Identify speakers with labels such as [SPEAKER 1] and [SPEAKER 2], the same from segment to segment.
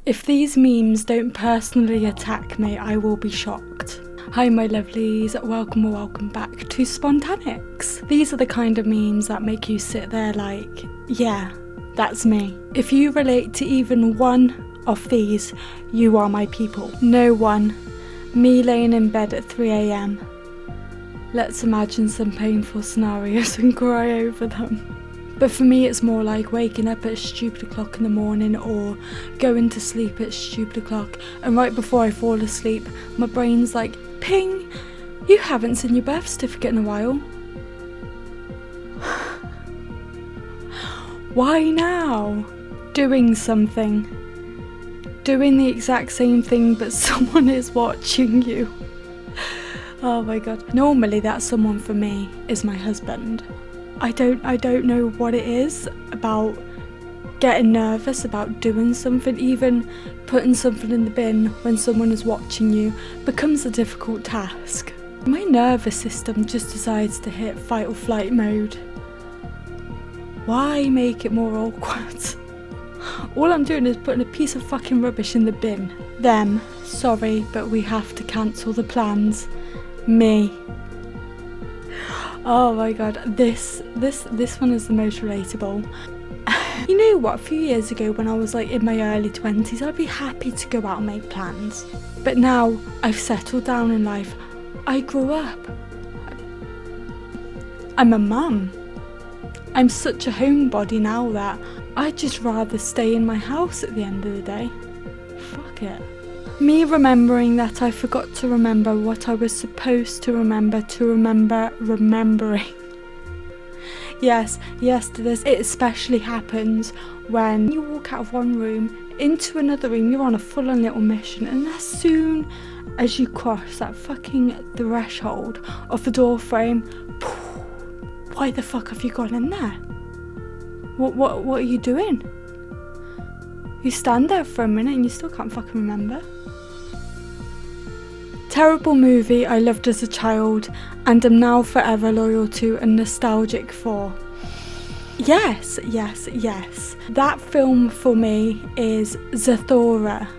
[SPEAKER 1] If these memes don't personally attack me, I will be shocked. Hi my lovelies, welcome back to Spontanics. These are the kind of memes that make you sit there like, yeah, that's me. If you relate to even one of these, you are my people. No one. Me laying in bed at 3 a.m. Let's imagine some painful scenarios and cry over them. But for me it's more like waking up at stupid o'clock in the morning or going to sleep at stupid o'clock, and right before I fall asleep my brain's like, ping, you haven't seen your birth certificate in a while. Why now? Doing something. Doing the exact same thing but someone is watching you. Oh my god. Normally that someone for me is my husband. I don't know what it is about getting nervous about doing something. Even putting something in the bin when someone is watching you becomes a difficult task. My nervous system just decides to hit fight or flight mode. Why make it more awkward? All I'm doing is putting a piece of fucking rubbish in the bin. Them, sorry, but we have to cancel the plans. Me. Oh my god, this one is the most relatable. You know what, a few years ago when I was like in my early 20s, I'd be happy to go out and make plans. But now I've settled down in life. I grew up. I'm a mum. I'm such a homebody now that I'd just rather stay in my house at the end of the day. Fuck it. Me remembering that I forgot to remember what I was supposed to remember remembering. Yes to this. It especially happens when you walk out of one room into another room, you're on a full-on little mission, and as soon as you cross that fucking threshold of the door frame, why the fuck have you gone in there? What are you doing? You stand there for a minute and you still can't fucking remember. Terrible movie I loved as a child and am now forever loyal to and nostalgic for. Yes. That film for me is Zathura.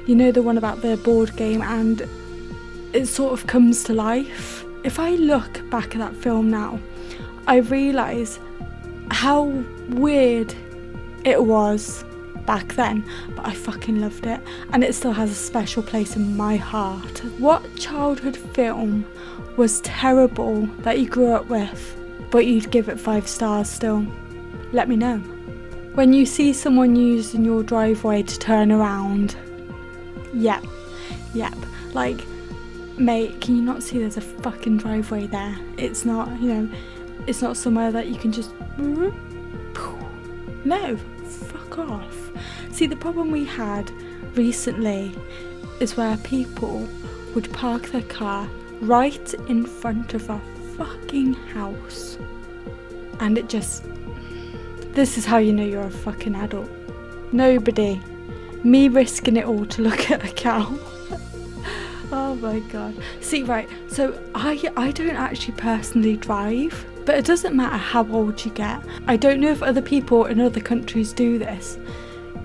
[SPEAKER 1] You know, the one about the board game, and it sort of comes to life. If I look back at that film now, I realise how weird it was back then, but I fucking loved it, and it still has a special place in my heart. What childhood film was terrible that you grew up with, but you'd give it 5 stars still? Let me know. When you see someone using your driveway to turn around, yep, like, mate, can you not see there's a fucking driveway there? It's not, it's not somewhere that you can just, no, fuck off. See, the problem we had recently is where people would park their car right in front of our fucking house, and it just, this is how you know you're a fucking adult. Nobody. Me risking it all to look at a cow. Oh my god. See, right, so I don't actually personally drive, but it doesn't matter how old you get. I don't know if other people in other countries do this,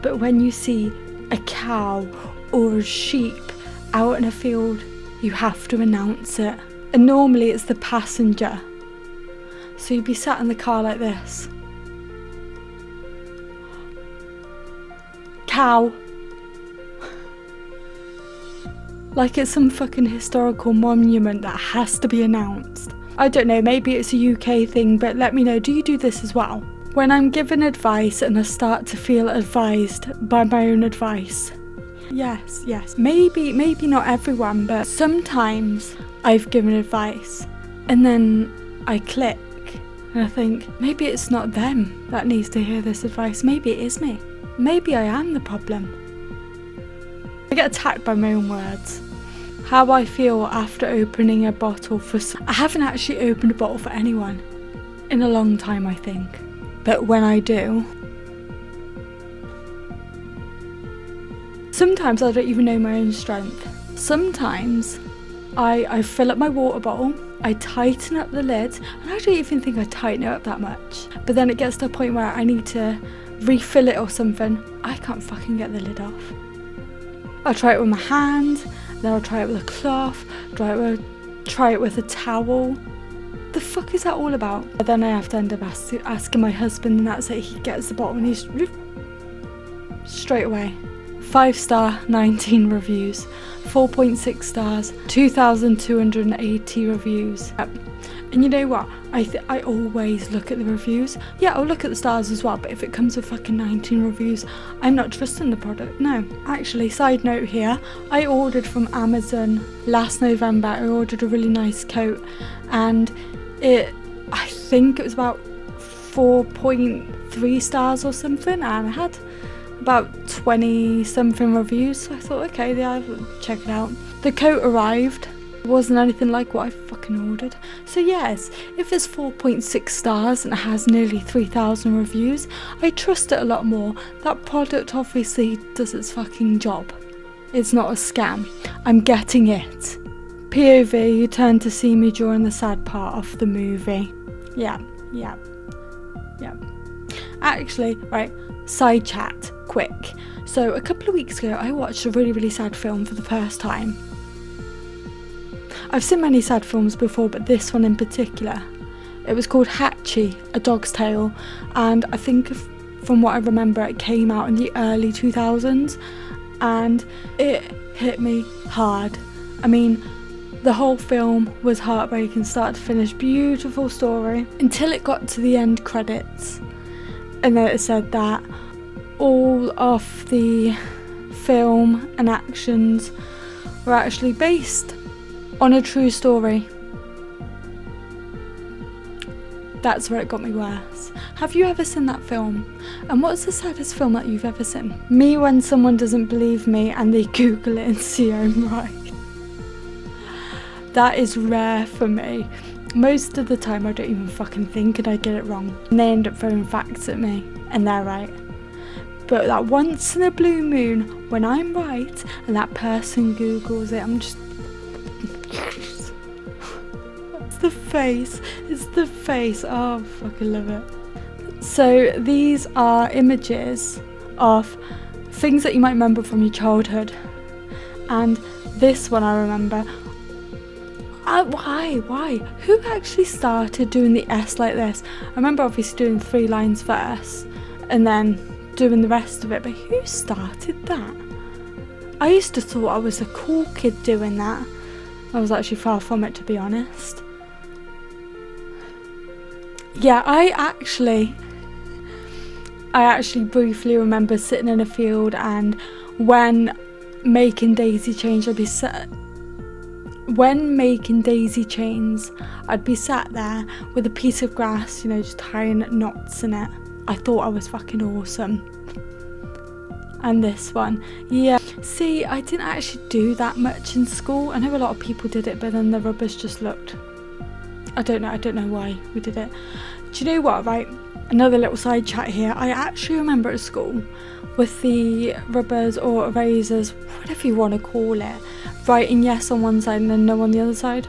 [SPEAKER 1] but when you see a cow or a sheep out in a field, you have to announce it. And normally it's the passenger. So you'd be sat in the car like this. Cow. Like it's some fucking historical monument that has to be announced. I don't know, maybe it's a UK thing, but let me know, do you do this as well? When I'm given advice and I start to feel advised by my own advice. Yes, maybe not everyone, but sometimes I've given advice and then I click and I think, maybe it's not them that needs to hear this advice, maybe it is me. Maybe I am the problem. I get attacked by my own words. How I feel after opening a bottle I haven't actually opened a bottle for anyone in a long time, I think. But when I do, sometimes I don't even know my own strength. Sometimes I fill up my water bottle, I tighten up the lid, and I don't even think I tighten it up that much. But then it gets to a point where I need to refill it or something. I can't fucking get the lid off. I'll try it with my hand, then I'll try it with a cloth, try it with a towel. The fuck is that all about? But then I have to end up asking my husband, and that's it. He gets the bottle and he's straight away. 5-star, 19 reviews. 4.6 stars, 2,280 reviews. And you know what? I always look at the reviews. Yeah, I'll look at the stars as well, but if it comes with fucking 19 reviews, I'm not trusting the product. No. Actually, side note here, I ordered from Amazon last November. I ordered a really nice coat, and I think it was about 4.3 stars or something, and I had about 20 something reviews, so I thought, okay, yeah, I'll check it out. The coat arrived. It wasn't anything like what I fucking ordered. So yes, if it's 4.6 stars and it has nearly 3,000 reviews, I trust it a lot more. That product obviously does its fucking job. It's not a scam. I'm getting it. POV, you turn to see me during the sad part of the movie. Yeah. Actually, right, side chat, quick. So a couple of weeks ago, I watched a really, really sad film for the first time. I've seen many sad films before, but this one in particular. It was called Hatchie, A Dog's Tale, and I think from what I remember, it came out in the early 2000s, and it hit me hard. I mean, the whole film was heartbreaking, start to finish, beautiful story, until it got to the end credits, and then it said that all of the film and actions were actually based on a true story. That's where it got me worse. Have you ever seen that film? And what's the saddest film that you've ever seen? Me, when someone doesn't believe me and they Google it and see I'm right. That is rare for me. Most of the time I don't even fucking think and I get it wrong. And they end up throwing facts at me and they're right. But that once in a blue moon, when I'm right and that person Googles it, I'm just... It's the face. Oh, I fucking love it. So these are images of things that you might remember from your childhood. And this one I remember. Why? Who actually started doing the S like this? I remember obviously doing 3 lines first and then doing the rest of it, but who started that? I used to thought I was a cool kid doing that. I was actually far from it, to be honest. Yeah, I actually briefly remember sitting in a field, and when making daisy chains, I'd be sat there with a piece of grass, you know, just tying knots in it. I thought I was fucking awesome. And this one, yeah. See, I didn't actually do that much in school. I know a lot of people did it, but then the rubbish just looked... I don't know why we did it. Do you know what, right? Another little side chat here. I actually remember at school with the rubbers or erasers, whatever you want to call it, writing yes on one side and then no on the other side.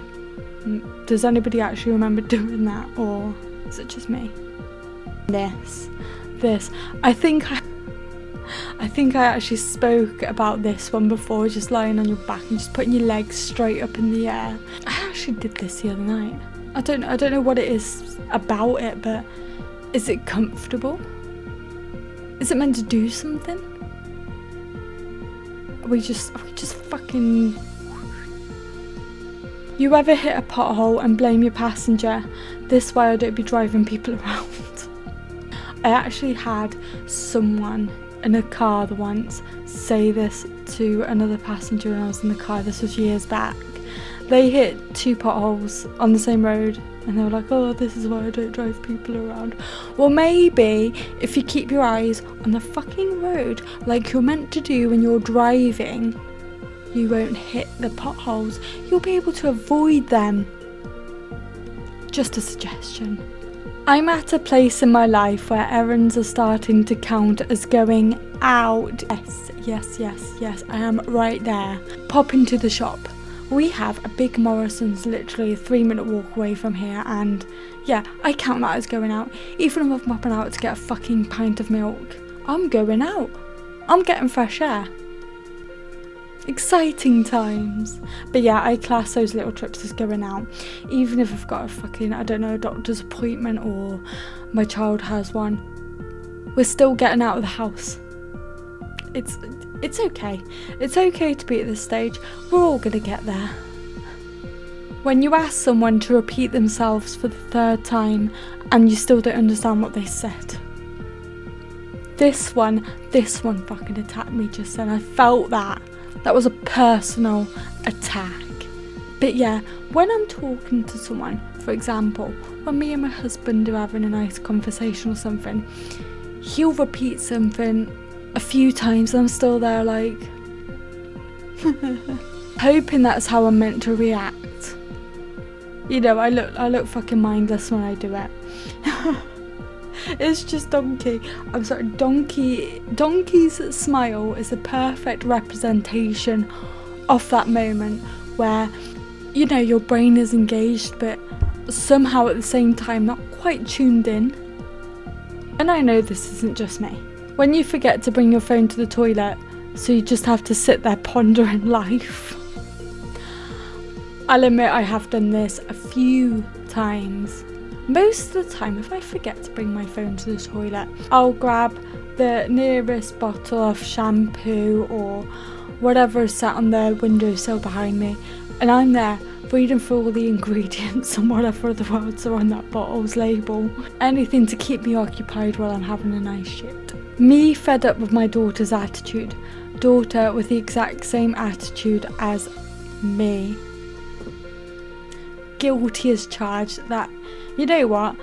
[SPEAKER 1] Does anybody actually remember doing that, or is it just me? This. I think I actually spoke about this one before, just lying on your back and just putting your legs straight up in the air. I actually did this the other night. I don't know what it is about it, but is it comfortable? Is it meant to do something? Are we just fucking... You ever hit a pothole and blame your passenger? This way I don't be driving people around. I actually had someone in a car once say this to another passenger when I was in the car. This was years back. They hit 2 potholes on the same road and they were like, oh, this is why I don't drive people around. Well, maybe if you keep your eyes on the fucking road like you're meant to do when you're driving, you won't hit the potholes. You'll be able to avoid them. Just a suggestion. I'm at a place in my life where errands are starting to count as going out. Yes, I am right there. Pop into the shop. We have a big Morrison's literally a 3-minute walk away from here, and yeah, I count that as going out. Even if I'm popping out to get a fucking pint of milk, I'm going out. I'm getting fresh air. exciting times. But yeah, I class those little trips as going out, even if I've got a fucking, I don't know, a doctor's appointment or my child has one. We're still getting out of the house. It's okay. It's okay to be at this stage. We're all gonna get there. When you ask someone to repeat themselves for the third time and you still don't understand what they said. This one fucking attacked me just then. I felt that. That was a personal attack. But yeah, when I'm talking to someone, for example, when me and my husband are having a nice conversation or something, he'll repeat something a few times and I'm still there like hoping that's how I'm meant to react. You know, I look fucking mindless when I do it. It's just donkey. I'm sorry, Donkey's smile is the perfect representation of that moment where, you know, your brain is engaged but somehow at the same time not quite tuned in. And I know this isn't just me. When you forget to bring your phone to the toilet, so you just have to sit there pondering life. I'll admit I have done this a few times. Most of the time, if I forget to bring my phone to the toilet, I'll grab the nearest bottle of shampoo or whatever is sat on the windowsill behind me, and I'm there reading through all the ingredients and whatever other words are on that bottle's label. Anything to keep me occupied while I'm having a nice shit. Me fed up with my daughter's attitude. Daughter with the exact same attitude as me. Guilty as charged. That, you know what,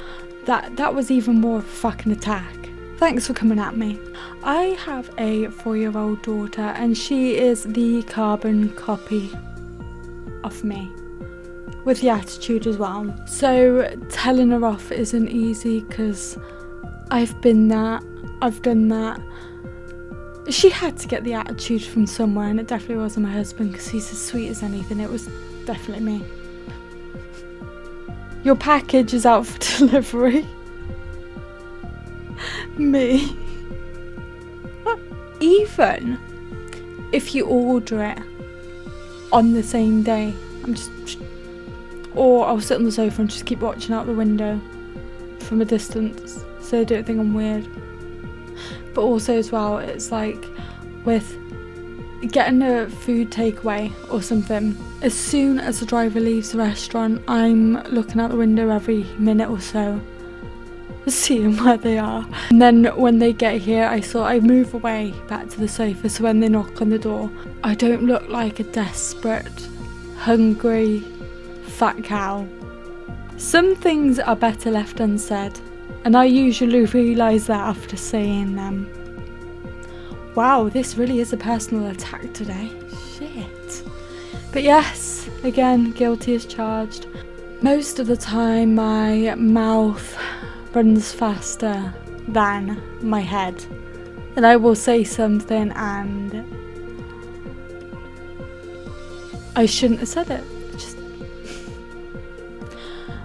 [SPEAKER 1] that was even more of a fucking attack. Thanks for coming at me. I have a 4-year-old daughter and she is the carbon copy of me, with the attitude as well. So telling her off isn't easy because I've been that, I've done that. She had to get the attitude from somewhere and it definitely wasn't my husband because he's as sweet as anything. It was definitely me. Your package is out for delivery. Me. Even if you order it on the same day, or I'll sit on the sofa and just keep watching out the window from a distance so they don't think I'm weird. But also as well, it's like with getting a food takeaway or something, as soon as the driver leaves the restaurant, I'm looking out the window every minute or so, seeing where they are. And then when they get here, I move away back to the sofa so when they knock on the door, I don't look like a desperate, hungry, fat cow. Some things are better left unsaid, and I usually realise that after saying them. Wow, this really is a personal attack today. Shit. But yes, again, guilty as charged. Most of the time my mouth runs faster than my head. And I will say something and I shouldn't have said it. Just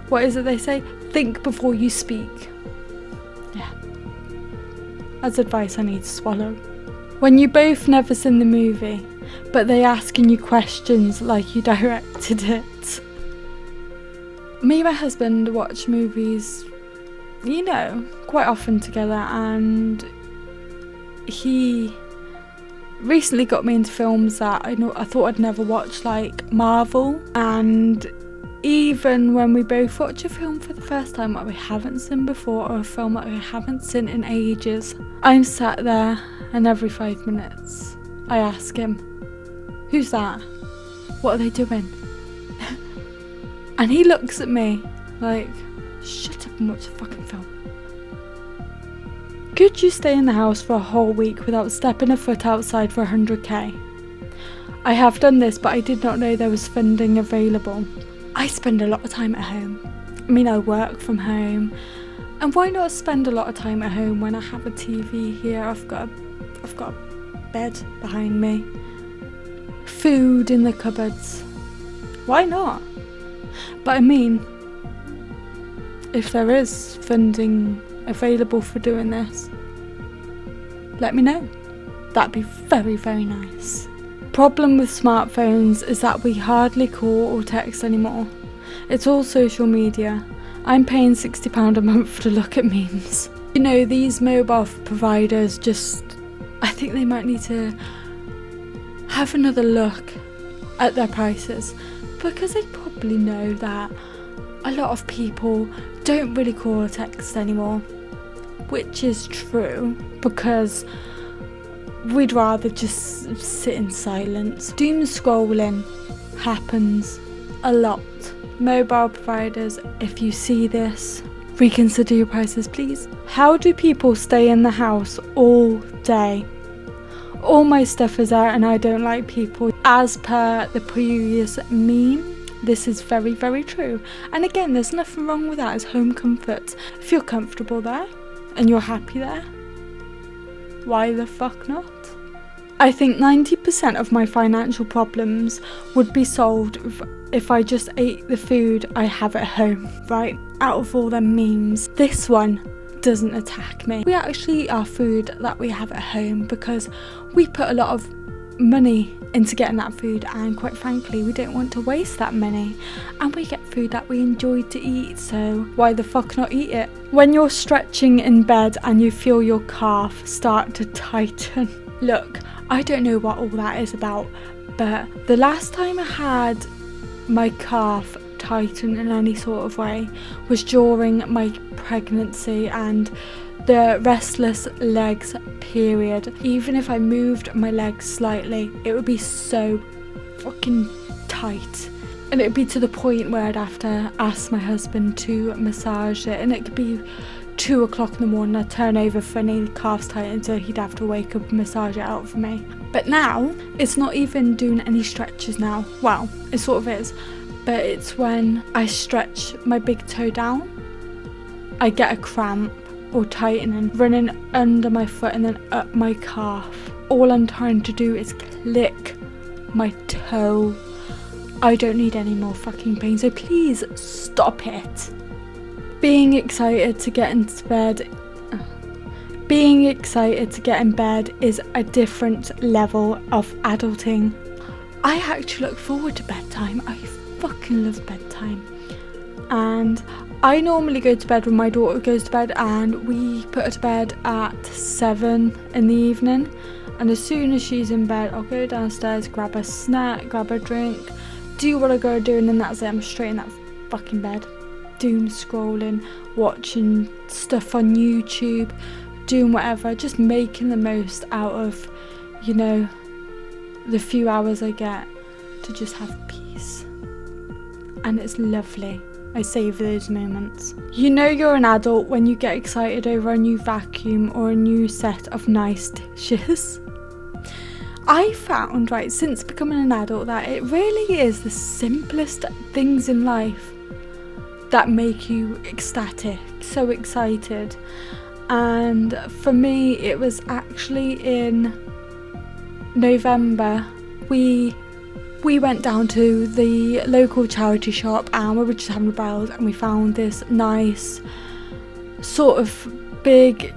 [SPEAKER 1] what is it they say? Think before you speak. Yeah. That's advice I need to swallow. When you both never seen the movie, but they asking you questions like you directed it. Me and my husband watch movies, you know, quite often together, and he recently got me into films that I thought I'd never watch, like Marvel. And even when we both watch a film for the first time that we haven't seen before, or a film that we haven't seen in ages, I'm sat there and every 5 minutes I ask him, who's that? What are they doing? And he looks at me like, shut up and watch the fucking film. Could you stay in the house for a whole week without stepping a foot outside for 100k? I have done this, but I did not know there was funding available. I spend a lot of time at home. I mean, I work from home, and why not spend a lot of time at home when I have a TV here? I've got a bed behind me, food in the cupboards. Why not? But I mean, if there is funding available for doing this, let me know. That'd be very, very nice. Problem with smartphones is that we hardly call or text anymore. It's all social media. I'm paying £60 a month to look at memes. You know, these mobile providers I think they might need to have another look at their prices, because they probably know that a lot of people don't really call or text anymore, which is true, because we'd rather just sit in silence. Doom scrolling happens a lot. Mobile providers, if you see this, reconsider your prices, please. How do people stay in the house all day? All my stuff is there and I don't like people. As per the previous meme, this is very, very true. And again, there's nothing wrong with that. It's home comfort. If you're comfortable there and you're happy there, why the fuck not? I think 90% of my financial problems would be solved if I just ate the food I have at home, right? Out of all them memes, this one doesn't attack me. We actually eat our food that we have at home because we put a lot of money into getting that food, and quite frankly, we don't want to waste that money, and we get food that we enjoy to eat, so why the fuck not eat it? When you're stretching in bed and you feel your calf start to tighten, look, I don't know what all that is about, but the last time I had my calf tighten in any sort of way was during my pregnancy and the restless legs period. Even if I moved my legs slightly, it would be so fucking tight, and it would be to the point where I'd have to ask my husband to massage it, and it could be 2 o'clock in the morning, I'd turn over funny, calves tightened, so he'd have to wake up and massage it out for me. But now it's not even doing any stretches now. Well, it sort of is, but it's when I stretch my big toe down, I get a cramp or tightening running under my foot and then up my calf. All I'm trying to do is click my toe. I don't need any more fucking pain, so please stop it. Being excited to get into bed is a different level of adulting. I actually look forward to bedtime. I fucking love bedtime. And I normally go to bed when my daughter goes to bed, and we put her to bed at 7 in the evening. And as soon as she's in bed, I'll go downstairs, grab a snack, grab a drink, do what I gotta do, and then that's it. I'm straight in that fucking bed. Doom scrolling, watching stuff on YouTube, doing whatever, just making the most out of, you know, the few hours I get to just have peace. And it's lovely. I savour those moments. You know you're an adult when you get excited over a new vacuum or a new set of nice dishes. I found, right, since becoming an adult, that it really is the simplest things in life that make you ecstatic, so excited. And for me, it was actually in November. We went down to the local charity shop and we were just having a browse, and we found this nice sort of big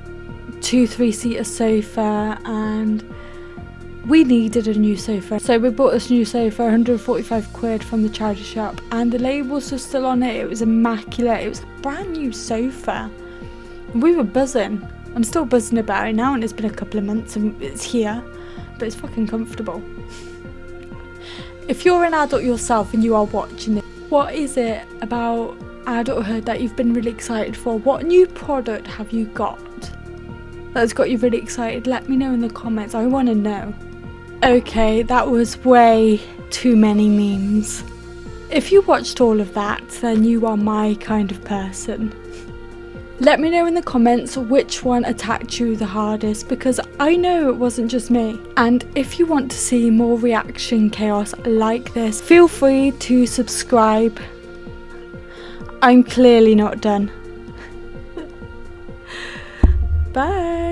[SPEAKER 1] 2-3-seater sofa, and we needed a new sofa, so we bought this new sofa, 145 quid from the charity shop, and the labels were still on it. It was immaculate. It was a brand new sofa. We were buzzing. I'm still buzzing about it now, and it's been a couple of months and it's here, but it's fucking comfortable. If you're an adult yourself and you are watching this, what is it about adulthood that you've been really excited for? What new product have you got that's got you really excited? Let me know in the comments. I want to know. Okay, that was way too many memes. If you watched all of that, then you are my kind of person. Let me know in the comments which one attacked you the hardest, because I know it wasn't just me. And if you want to see more reaction chaos like this, feel free to subscribe. I'm clearly not done. Bye.